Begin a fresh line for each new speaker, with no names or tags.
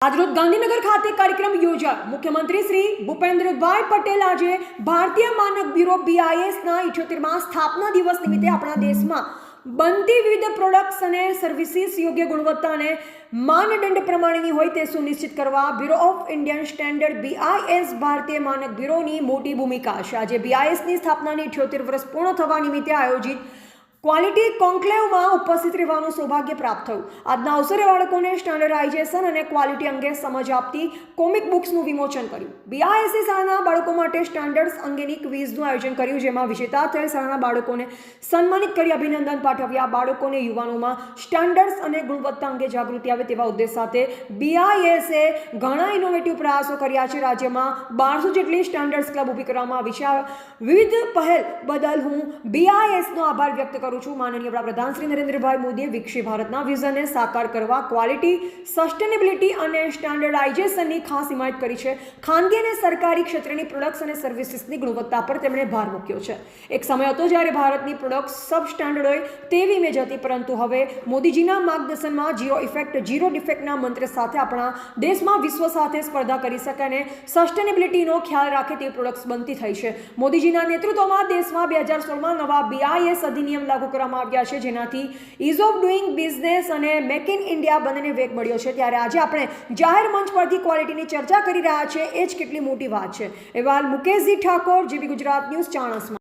આજરોજ ગાંધીનગર ખાતે કાર્યક્રમ યોજાયો। મુખ્યમંત્રી શ્રી ભૂપેન્દ્રભાઈ પટેલ આજે ભારતીય માનક બ્યુરો BISના 78મા સ્થાપના દિવસ નિમિત્તે આપણા દેશમાં બનતી વિવિધ પ્રોડક્ટ્સ અને સર્વિસીસ યોગ્ય ગુણવત્તા અને માનદંડ પ્રમાણેની હોય તે સુનિશ્ચિત કરવા bureau of Indian standard BIS ભારતીય માનક બ્યુરોની મોટી ભૂમિકા છે। આજે BISની સ્થાપનાની 78 વર્ષ પૂર્ણ થવા નિમિત્તે આયોજિત ક્વોલિટી કોન્ક્લેવમાં ઉપસ્થિત રહેવાનું સૌભાગ્ય પ્રાપ્ત થયું। આજના અવસરે બાળકોને સ્ટાન્ડર્ડાઇઝેશન અને ક્વોલિટી અંગે સમજ આપતી કોમિક બુક્સનું વિમોચન કર્યું। BISએ શાળાના બાળકો માટે સ્ટાન્ડર્ડ્સ અંગેની ક્વિઝનું આયોજન કર્યું, જેમાં વિજેતા થયેલ શાળાના બાળકોને સન્માનિત કરી અભિનંદન પાઠવ્યા। બાળકોને યુવાનોમાં સ્ટાન્ડર્ડ્સ અને ગુણવત્તા અંગે જાગૃતિ આવે તેવા ઉદ્દેશ સાથે BISએ ઘણા ઇનોવેટિવ પ્રયાસો કર્યા છે। રાજ્યમાં 1200 જેટલી સ્ટાન્ડર્ડ્સ ક્લબ ઊભી કરવામાં આવી છે। વિવિધ પહેલ બદલ હું BISનો આભાર વ્યક્ત કરું છું। માનનીય વડાપ્રધાન શ્રી નરેન્દ્રભાઈ મોદીએ વિકસિત ભારતના વિઝનને સાકાર કરવા ક્વોલિટી, સસ્ટેનેબિલિટી અને સ્ટાન્ડર્ડાઇઝેશનની ખાસ હિમાયત કરી છે। ખાનગી અને સરકારી ક્ષેત્રની પ્રોડક્ટ્સ અને સર્વિસીસની ગુણવત્તા પર તેમણે ભાર મૂક્યો છે। એક સમય હતો જ્યારે ભારતની પ્રોડક્ટ્સ સબ સ્ટાન્ડર્ડ હોય તેવી ઇમેજ હતી, પરંતુ હવે મોદીજીના માર્ગદર્શનમાં ઝીરો ઇફેક્ટ ઝીરો ડિફેક્ટના મંત્ર સાથે આપણા દેશમાં વિશ્વ સાથે સ્પર્ધા કરી શકે અને સસ્ટેનેબિલિટીનો ખ્યાલ રાખે તેવી પ્રોડક્ટ્સ બનતી થઈ છે। મોદીજીના નેતૃત્વમાં દેશમાં 2016માં નવા BIS અધિનિયમ લાગુ કરવામાં આવ્યા છે, જેનાથી ઇઝ ઓફ ડુઇંગ બિઝનેસ અને મેક ઇન ઇન્ડિયા બંનેને વેગ મળ્યો છે। ત્યારે આજે આપણે જાહેર મંચ પરથી ક્વોલિટીની ચર્ચા કરી રહ્યા છીએ, એ જ કેટલી મોટી વાત છે। એવા મુકેશજી ઠાકોર, GB ગુજરાત ન્યૂઝ, ચાણસ્મા।